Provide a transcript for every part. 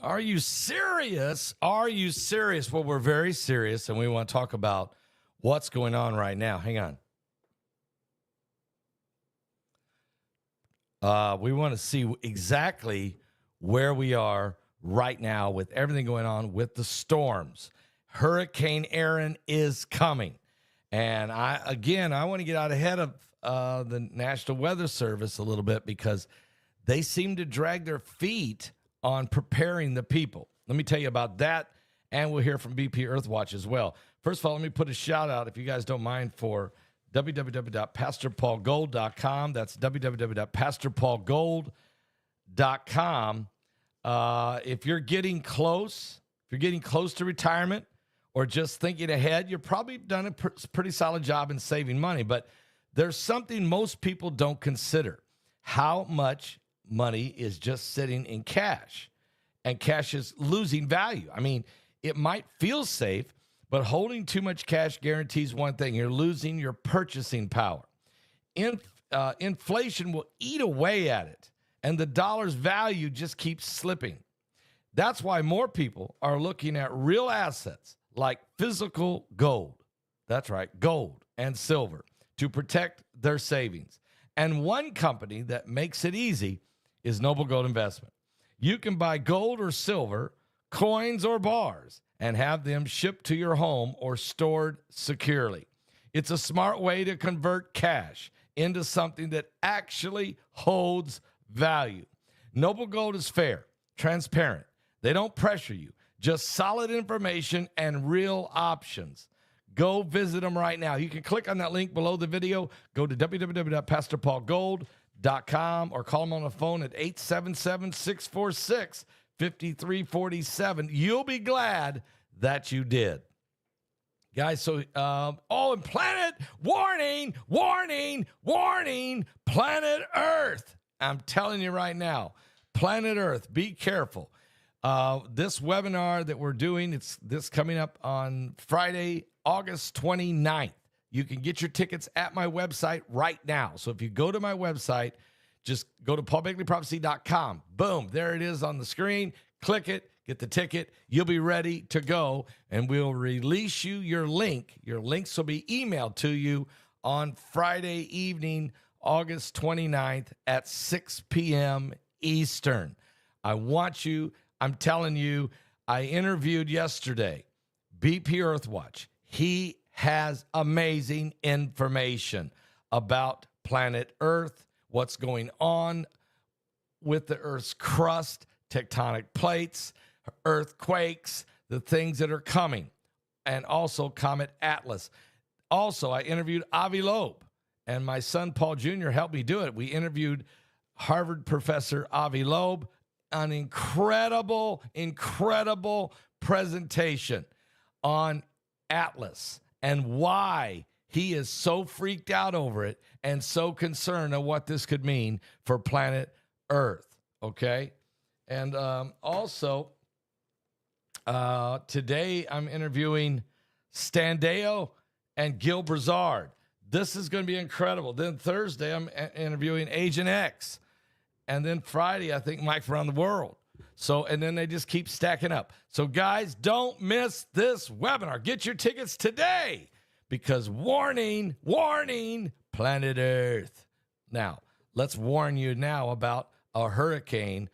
Are you serious? Are you serious? Well, we're very serious, and we want to talk about what's going on right now. Hang on. We want to see exactly where we are right now with everything going on with the storms. Hurricane Erin is coming. And I want to get out ahead of the National Weather Service a little bit because they seem to drag their feet on preparing the people. Let me tell you about that, and we'll hear from BP Earthwatch as well. First of all, let me put a shout out, if you guys don't mind, for www.pastorpaulgold.com. That's www.pastorpaulgold.com. If you're getting close to retirement or just thinking ahead, you've probably done a pretty solid job in saving money. But there's something most people don't consider: how much money is just sitting in cash, and cash is losing value. I mean, it might feel safe, but holding too much cash guarantees one thing: you're losing your purchasing power. Inflation will eat away at it, and the dollar's value just keeps slipping. That's why more people are looking at real assets like physical gold. That's right, gold and silver, to protect their savings. And one company that makes it easy is Noble Gold Investment. You can buy gold or silver, coins or bars, and have them shipped to your home or stored securely. It's a smart way to convert cash into something that actually holds value. Noble Gold is fair, transparent. They don't pressure you, just solid information and real options. Go visit them right now. You can click on that link below the video. Go to www.pastorpaulgold.com or call them on the phone at 877-646-5347. You'll be glad that you did. Guys, so, and planet, warning, planet Earth. I'm telling you right now, planet Earth, be careful. This webinar that we're doing, it's this coming up on Friday, August 29th. You can get your tickets at my website right now. So if you go to my website, just go to paulbegleyprophecy.com. Boom, there it is on the screen. Click it, get the ticket. You'll be ready to go, and we'll release you your link. Your links will be emailed to you on Friday evening, August 29th at 6 p.m. Eastern. I'm telling you, I interviewed yesterday BP Earthwatch. He has amazing information about planet Earth, what's going on with the Earth's crust, tectonic plates, earthquakes, the things that are coming, and also Comet Atlas. Also, I interviewed Avi Loeb, and my son Paul Jr. helped me do it. We interviewed Harvard professor Avi Loeb, an incredible presentation on Atlas and why he is so freaked out over it and so concerned of what this could mean for planet Earth, okay? And also, today I'm interviewing Standeo and Gil Brazard. This is going to be incredible. Then Thursday, I'm interviewing Agent X. And then Friday, I think Mike from around the world. So, and then they just keep stacking up. So, guys, don't miss this webinar. Get your tickets today because warning, planet Earth. Now, let's warn you now about a hurricane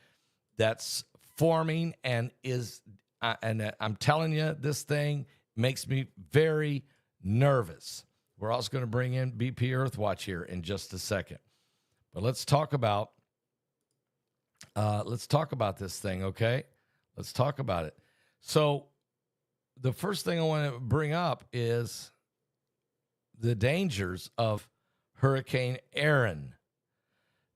that's forming and is, I'm telling you, this thing makes me very nervous. We're also going to bring in BP Earthwatch here in just a second. But let's talk about this thing, okay? Let's talk about it. So the first thing I want to bring up is the dangers of Hurricane Erin.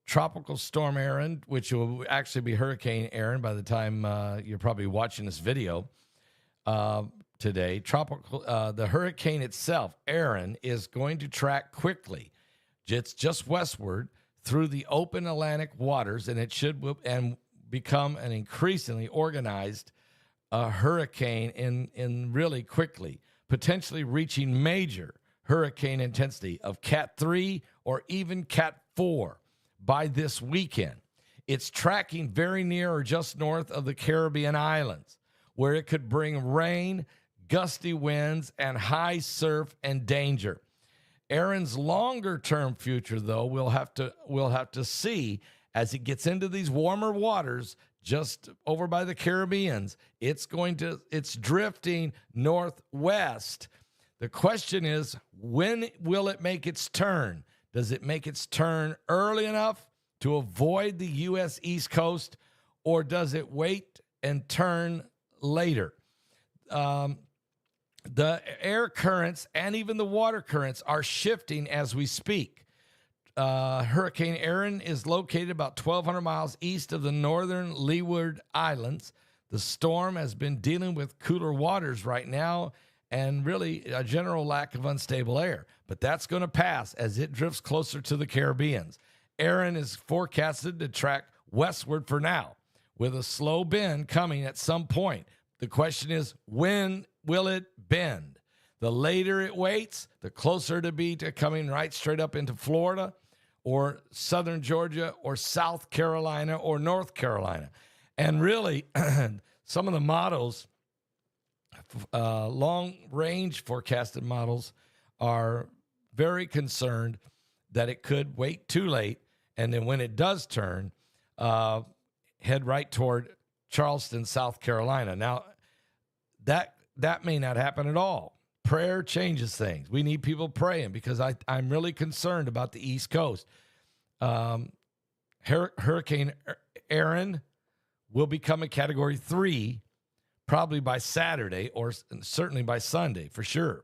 Tropical Storm Erin, which will actually be Hurricane Erin by the time you're probably watching this video today. The hurricane itself, Erin, is going to track quickly. It's just westward through the open Atlantic waters, and it should become an increasingly organized hurricane in really quickly, potentially reaching major hurricane intensity of Cat 3 or even Cat 4 by this weekend. It's tracking very near or just north of the Caribbean islands, where it could bring rain, gusty winds, and high surf and danger. Erin's longer-term future, though, we'll have to see as it gets into these warmer waters just over by the Caribbeans. It's drifting northwest. The question is, when will it make its turn? Does it make its turn early enough to avoid the U.S. East Coast, or does it wait and turn later? The air currents and even the water currents are shifting as we speak. Hurricane Erin is located about 1,200 miles east of the northern Leeward Islands. The storm has been dealing with cooler waters right now and really a general lack of unstable air. But that's going to pass as it drifts closer to the Caribbeans. Erin is forecasted to track westward for now, with a slow bend coming at some point. The question is, when will it bend? The later it waits, the closer to be to coming right straight up into Florida or southern Georgia or South Carolina or North Carolina. And really, some of the models, long-range forecasted models, are very concerned that it could wait too late, and then when it does turn, head right toward Charleston, South Carolina. Now, that may not happen at all. Prayer changes things. We need people praying because I'm really concerned about the East Coast. Hurricane Erin will become a Category 3 probably by Saturday or certainly by Sunday for sure.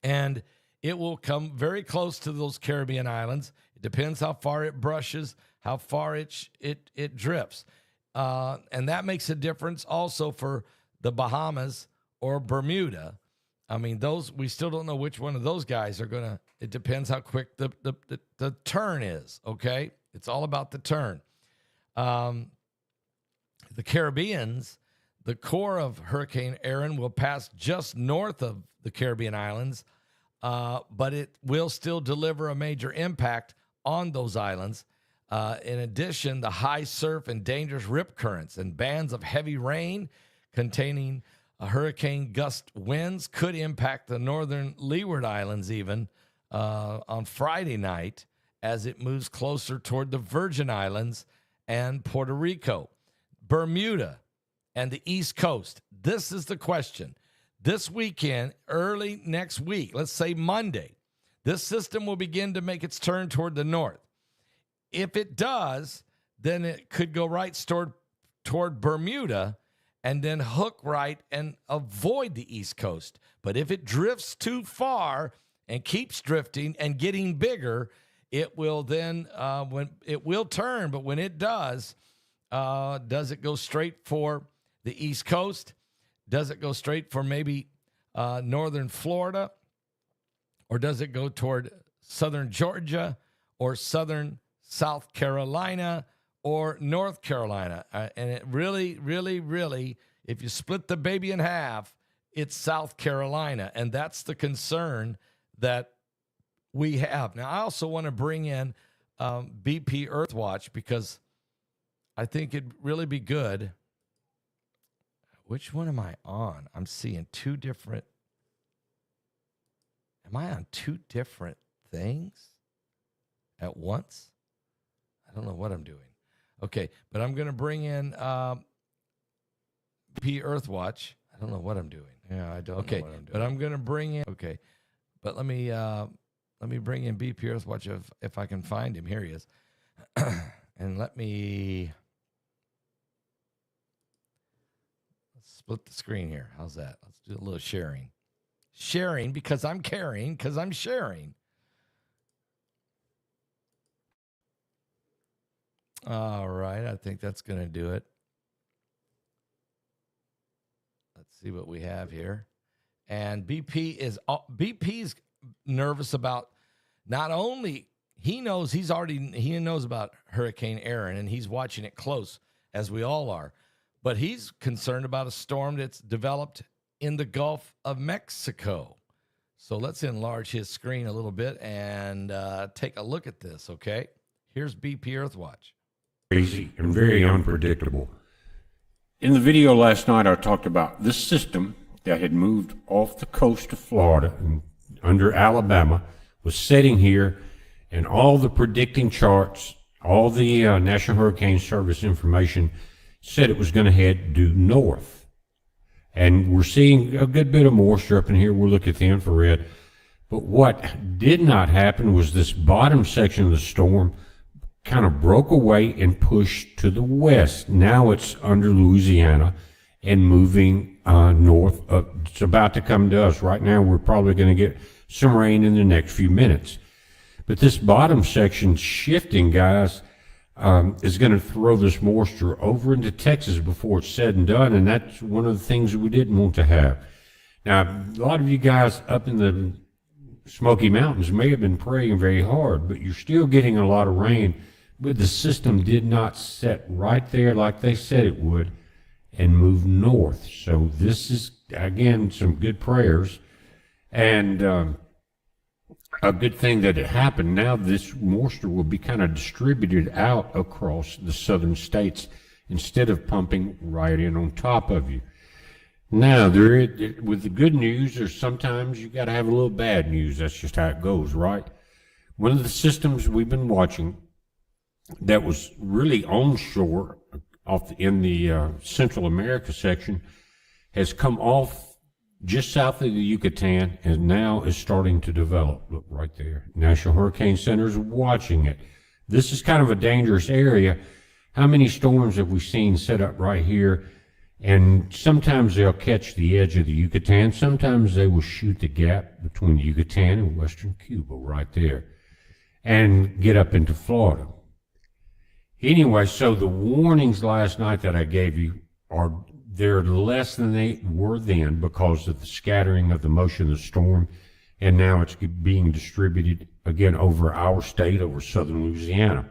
And it will come very close to those Caribbean islands. It depends how far it brushes, how far it drifts. And that makes a difference also for the Bahamas or Bermuda. I mean, those, we still don't know which one of those guys are going to, it depends how quick the turn is, okay? It's all about the turn. The Caribbeans, the core of Hurricane Erin will pass just north of the Caribbean islands, but it will still deliver a major impact on those islands. In addition, the high surf and dangerous rip currents and bands of heavy rain containing hurricane gust winds could impact the northern Leeward Islands even on Friday night as it moves closer toward the Virgin Islands and Puerto Rico. Bermuda and the East Coast. This is the question. This weekend, early next week, let's say Monday, this system will begin to make its turn toward the north. If it does, then it could go right toward Bermuda and then hook right and avoid the East Coast. But if it drifts too far and keeps drifting and getting bigger, it will then, when it will turn, but when it does it go straight for the East Coast? Does it go straight for maybe northern Florida? Or does it go toward southern Georgia or southern South Carolina or North Carolina? And it really, really, really, if you split the baby in half, it's South Carolina. And that's the concern that we have. Now, I also want to bring in BP Earthwatch because I think it'd really be good. Which one am I on? I'm seeing two different. Am I on two different things at once? I don't know what I'm doing. Okay, but I'm going to bring in BP Earthwatch. I don't know what I'm doing. Yeah, I don't know what I'm doing. But I'm going to bring in. Okay, but let me bring in BP Earthwatch if I can find him. Here he is. And let's split the screen here. How's that? Let's do a little sharing. Sharing because I'm caring, because I'm sharing. All right, I think that's going to do it. Let's see what we have here. And BP's nervous about not only he knows about Hurricane Erin and he's watching it close as we all are, but he's concerned about a storm that's developed in the Gulf of Mexico. So let's enlarge his screen a little bit and take a look at this, okay? Here's BP Earthwatch. crazy and very unpredictable. In the video last night, I talked about this system that had moved off the coast of Florida and under Alabama was sitting here, and all the predicting charts, all the National Hurricane Service information said it was going to head due north. And we're seeing a good bit of moisture up in here. We'll look at the infrared. But what did not happen was this bottom section of the storm kind of broke away and pushed to the west. Now it's under Louisiana and moving north. It's about to come to us. Right now we're probably going to get some rain in the next few minutes. But this bottom section shifting, guys, is going to throw this moisture over into Texas before it's said and done, and that's one of the things that we didn't want to have. Now, a lot of you guys up in the Smoky Mountains may have been praying very hard, but you're still getting a lot of rain. But the system did not set right there like they said it would and move north. So this is, again, some good prayers. And a good thing that it happened. Now this moisture will be kind of distributed out across the southern states instead of pumping right in on top of you. Now, with the good news, there's sometimes you got to have a little bad news. That's just how it goes, right? One of the systems we've been watching that was really onshore in the Central America section has come off just south of the Yucatan and now is starting to develop. Look right there. National Hurricane Center is watching it. This is kind of a dangerous area. How many storms have we seen set up right here? And sometimes they'll catch the edge of the Yucatan. Sometimes they will shoot the gap between the Yucatan and western Cuba right there and get up into Florida. Anyway, so the warnings last night that I gave you they're less than they were then because of the scattering of the motion of the storm, and now it's being distributed again over our state, over southern Louisiana.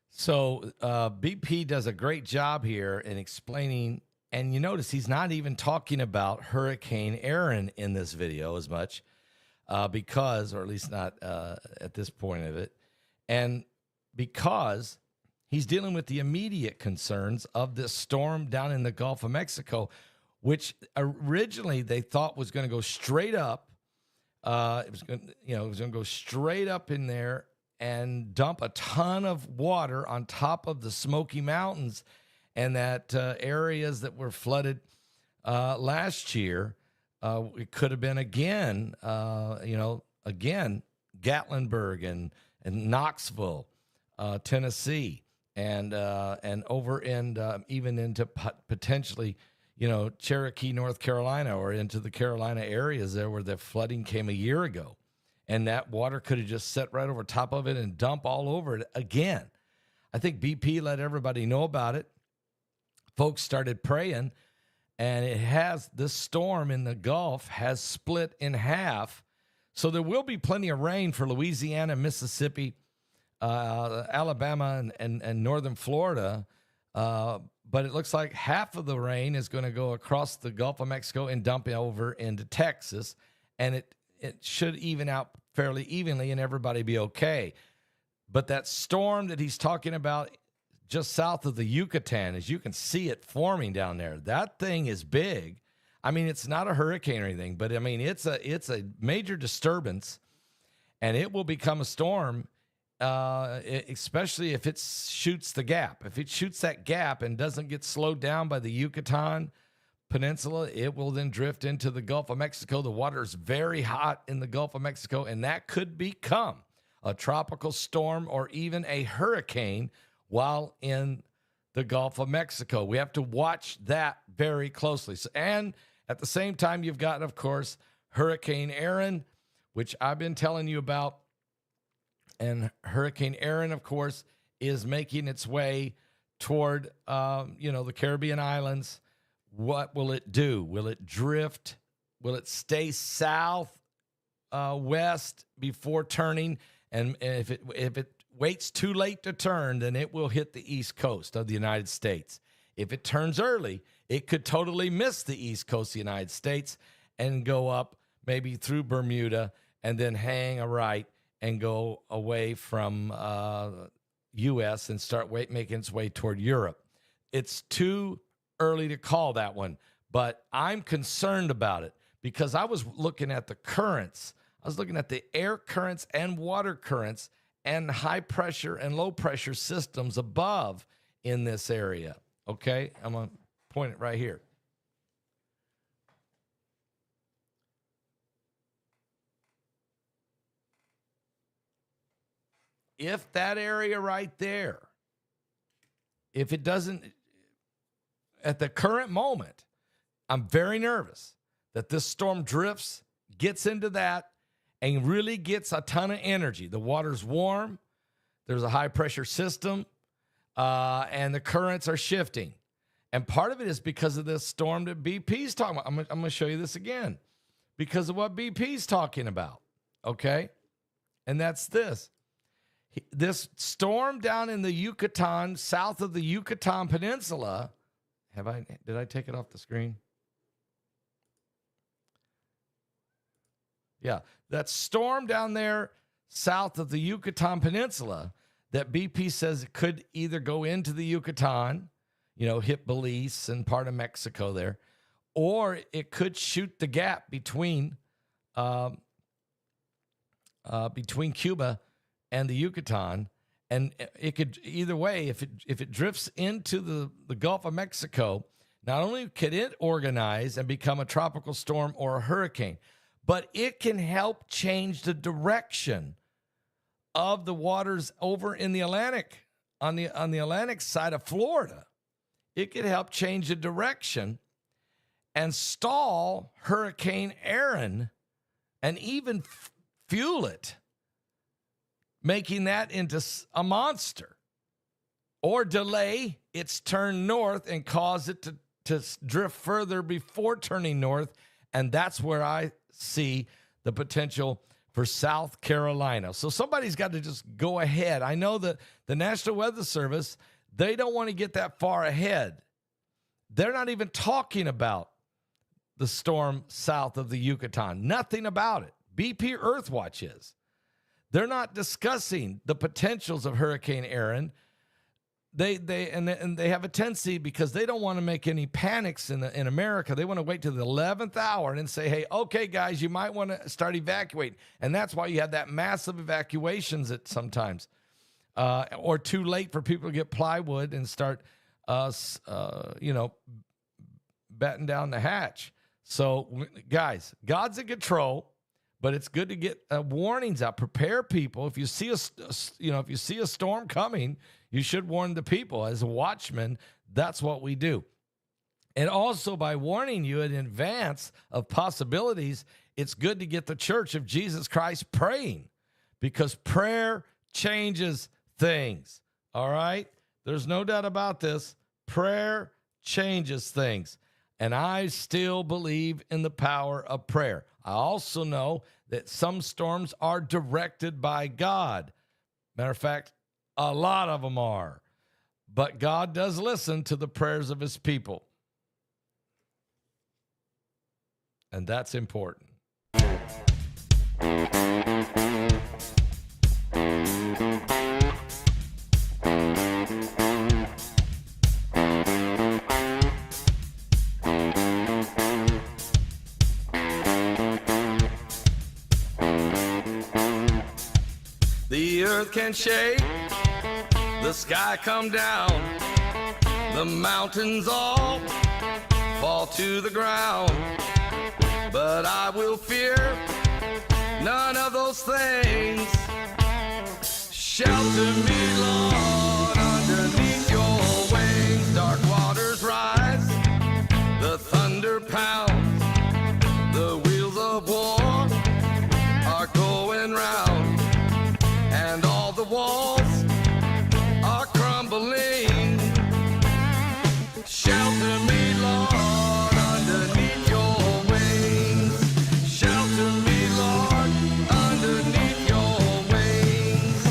So BP does a great job here in explaining, and you notice he's not even talking about Hurricane Erin in this video as much because, or at least not at this point of it, and because he's dealing with the immediate concerns of this storm down in the Gulf of Mexico, which originally they thought was going to go straight up. It was going to go straight up in there and dump a ton of water on top of the Smoky Mountains, and that areas that were flooded last year, it could have been again, Gatlinburg and Knoxville, Tennessee. And over and even into potentially, Cherokee, North Carolina, or into the Carolina areas there where the flooding came a year ago. And that water could have just set right over top of it and dump all over it again. I think BP let everybody know about it. Folks started praying, and this storm in the Gulf has split in half. So there will be plenty of rain for Louisiana, Mississippi, Alabama and northern Florida, but it looks like half of the rain is going to go across the Gulf of Mexico and dump over into Texas, and it should even out fairly evenly and everybody be okay. But that storm that he's talking about just south of the Yucatan, as you can see it forming down there, that thing is big. I mean, it's not a hurricane or anything, but I mean, it's a major disturbance, and it will become a storm. Especially if it shoots the gap. If it shoots that gap and doesn't get slowed down by the Yucatan Peninsula, it will then drift into the Gulf of Mexico. The water is very hot in the Gulf of Mexico, and that could become a tropical storm or even a hurricane while in the Gulf of Mexico. We have to watch that very closely. And at the same time, you've got, of course, Hurricane Erin, which I've been telling you about. And Hurricane Erin, of course, is making its way toward, the Caribbean islands. What will it do? Will it drift? Will it stay west before turning? And if it waits too late to turn, then it will hit the east coast of the United States. If it turns early, it could totally miss the east coast of the United States and go up maybe through Bermuda and then hang a right and go away from U.S. and start making its way toward Europe. It's too early to call that one, but I'm concerned about it because I was looking at the currents. I was looking at the air currents and water currents and high pressure and low pressure systems above in this area. Okay, I'm going to point it right here. If that area right there, if it doesn't, at the current moment, I'm very nervous that this storm drifts, gets into that, and really gets a ton of energy. The water's warm, there's a high pressure system, and the currents are shifting. And part of it is because of this storm that BP's talking about. I'm going to show you this again because of what BP's talking about, okay? And that's this. This storm down in the Yucatan, south of the Yucatan Peninsula, did I take it off the screen? Yeah, that storm down there south of the Yucatan Peninsula that BP says it could either go into the Yucatan, hit Belize and part of Mexico there, or it could shoot the gap between Cuba and the Yucatan, and it could either way. If it drifts into the Gulf of Mexico, not only could it organize and become a tropical storm or a hurricane, but it can help change the direction of the waters over in the Atlantic, on the Atlantic side of Florida. It could help change the direction and stall Hurricane Erin and even fuel it, making that into a monster, or delay its turn north and cause it to drift further before turning north. And that's where I see the potential for South Carolina. So somebody's got to just go ahead. I know that the National Weather Service, they don't want to get that far ahead. They're not even talking about the storm south of the Yucatan. Nothing about it. BP Earthwatch is. They're not discussing the potentials of Hurricane Erin. They have a tendency, because they don't want to make any panics in America. They want to wait till the 11th hour and say, hey, okay, guys, you might want to start evacuating. And that's why you have that massive evacuations at sometimes, or too late for people to get plywood and start, batten down the hatch. So, guys, God's in control. But it's good to get warnings out. Prepare people. If you see a storm coming, you should warn the people. As a watchman, that's what we do. And also, by warning you in advance of possibilities, it's good to get the Church of Jesus Christ praying, because prayer changes things. All right? There's no doubt about this. Prayer changes things. And I still believe in the power of prayer. I also know that some storms are directed by God. Matter of fact, a lot of them are. But God does listen to the prayers of his people. And that's important. The earth can shake, the sky come down, the mountains all fall to the ground. But I will fear none of those things. Shelter me, Lord, underneath your wings. Dark waters rise, the thunder pounds, the wheels of war are going round, and all the walls are crumbling. Shelter me, Lord, underneath your wings. Shelter me, Lord, underneath your wings.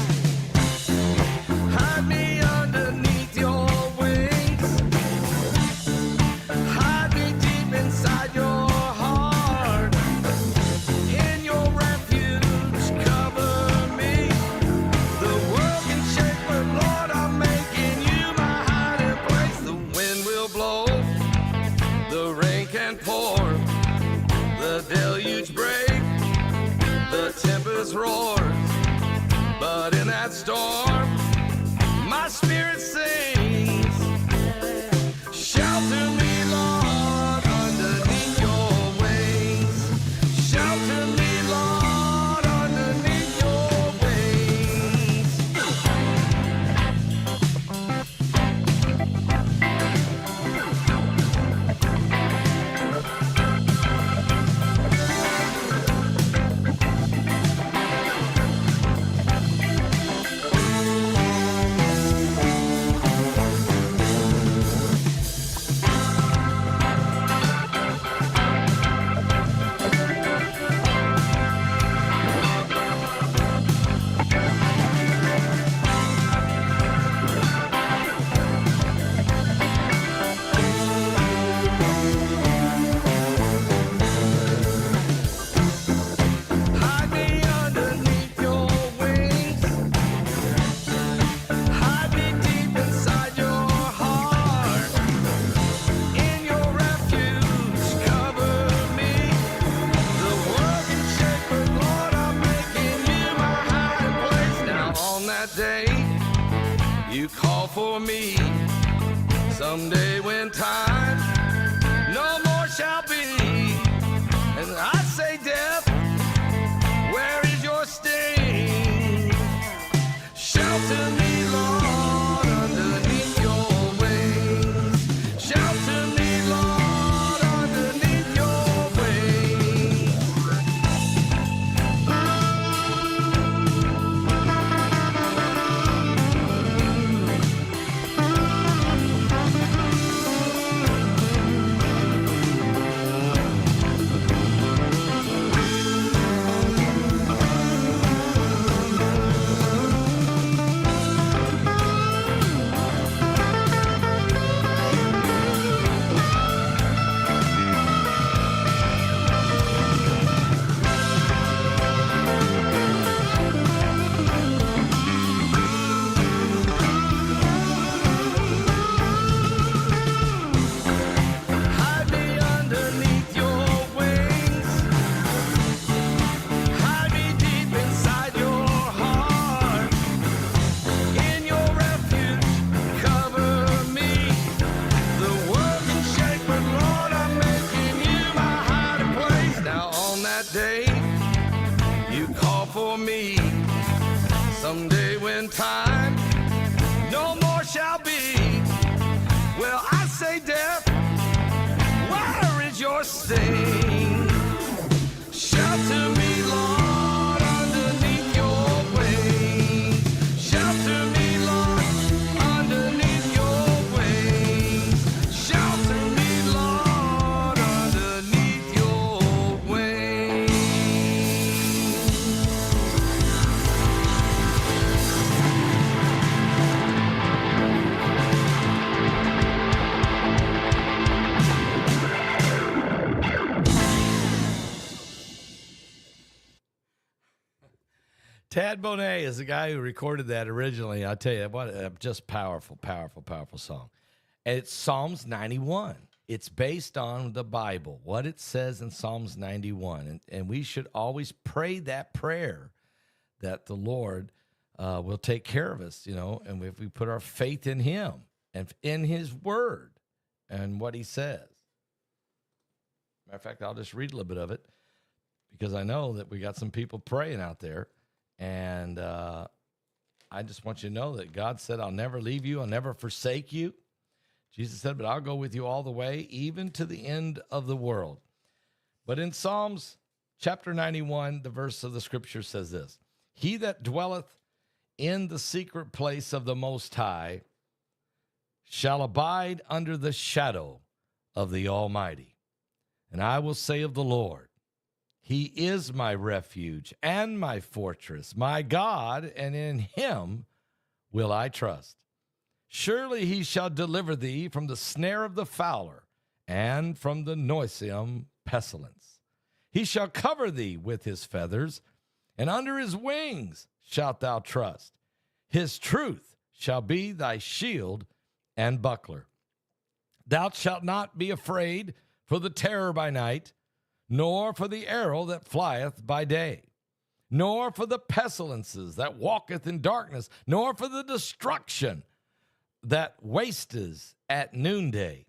You call for me someday when time no more shall be. And I say, death, where is your sting? Shelter me, Lord, underneath your wings. Shelter me, Lord, underneath your wings. Hide me underneath your wings. Hide me deep inside your heart. In your refuge, cover me. The world can shake, but Lord, I'm making you my hiding place. Now on that day, you call for me. Someday when time no more shall be. Well, I say, death, where is your sting? Shelter me, Lord, underneath your wings. Shelter me, Lord, underneath your wings. Shelter me, Lord, underneath your wings. Tad Bonet is the guy who recorded that originally. I tell you what, just powerful, powerful, powerful song. And it's Psalms 91. It's based on the Bible, what it says in Psalms 91. And we should always pray that prayer that the Lord will take care of us, you know, and if we put our faith in him and in his word and what he says. Matter of fact, I'll just read a little bit of it because I know that we got some people praying out there. And I just want you to know that God said, I'll never leave you. I'll never forsake you. Jesus said, but I'll go with you all the way, even to the end of the world. But in Psalms chapter 91, the verse of the scripture says this: He that dwelleth in the secret place of the Most High shall abide under the shadow of the Almighty. And I will say of the Lord, He is my refuge and my fortress, my God, and in him will I trust. Surely he shall deliver thee from the snare of the fowler and from the noisome pestilence. He shall cover thee with his feathers, and under his wings shalt thou trust. His truth shall be thy shield and buckler. Thou shalt not be afraid for the terror by night, nor for the arrow that flieth by day, nor for the pestilences that walketh in darkness, nor for the destruction that wasteth at noonday.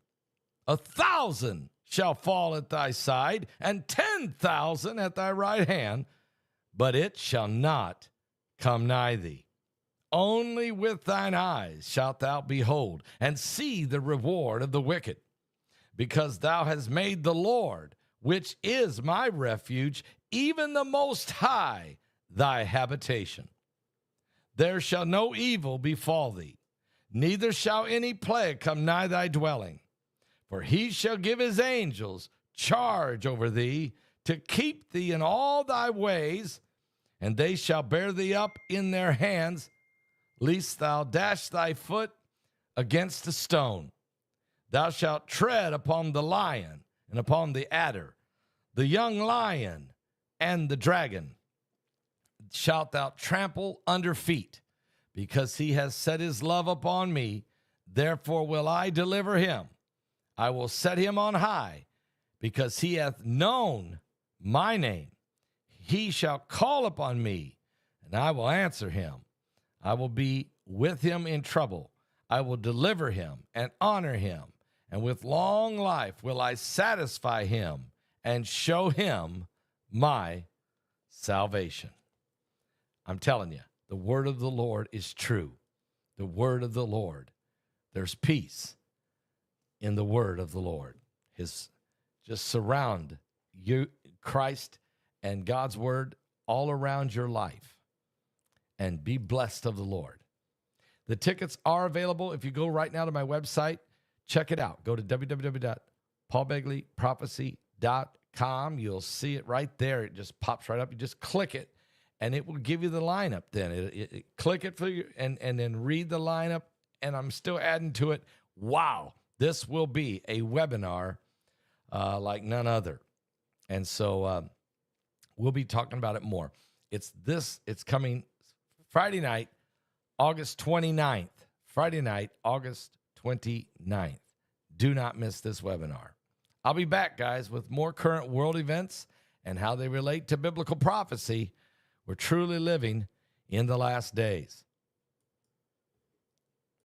1,000 shall fall at thy side, and 10,000 at thy right hand, but it shall not come nigh thee. Only with thine eyes shalt thou behold, and see the reward of the wicked, because thou hast made the Lord, which is my refuge, even the Most High, thy habitation. There shall no evil befall thee, neither shall any plague come nigh thy dwelling. For he shall give his angels charge over thee, to keep thee in all thy ways, and they shall bear thee up in their hands, lest thou dash thy foot against a stone. Thou shalt tread upon the lion and upon the adder, the young lion and the dragon shalt thou trample under feet, because he has set his love upon me. Therefore will I deliver him. I will set him on high, because he hath known my name. He shall call upon me, and I will answer him. I will be with him in trouble. I will deliver him and honor him, and with long life will I satisfy him and show him my salvation. I'm telling you, the word of the Lord is true. The word of the Lord. There's peace in the word of the Lord. Just surround you, Christ and God's word all around your life, and be blessed of the Lord. The tickets are available. If you go right now to my website, check it out. Go to www.paulbegleyprophecy.com. You'll see it right there. It just pops right up. You just click it, and it will give you the lineup then. Click it for you, and then read the lineup, and I'm still adding to it. Wow, this will be a webinar like none other. And so we'll be talking about it more. It's coming Friday night, August 29th. Friday night, August 29th. Do not miss this webinar. I'll be back, guys, with more current world events and how they relate to biblical prophecy. We're truly living in the last days.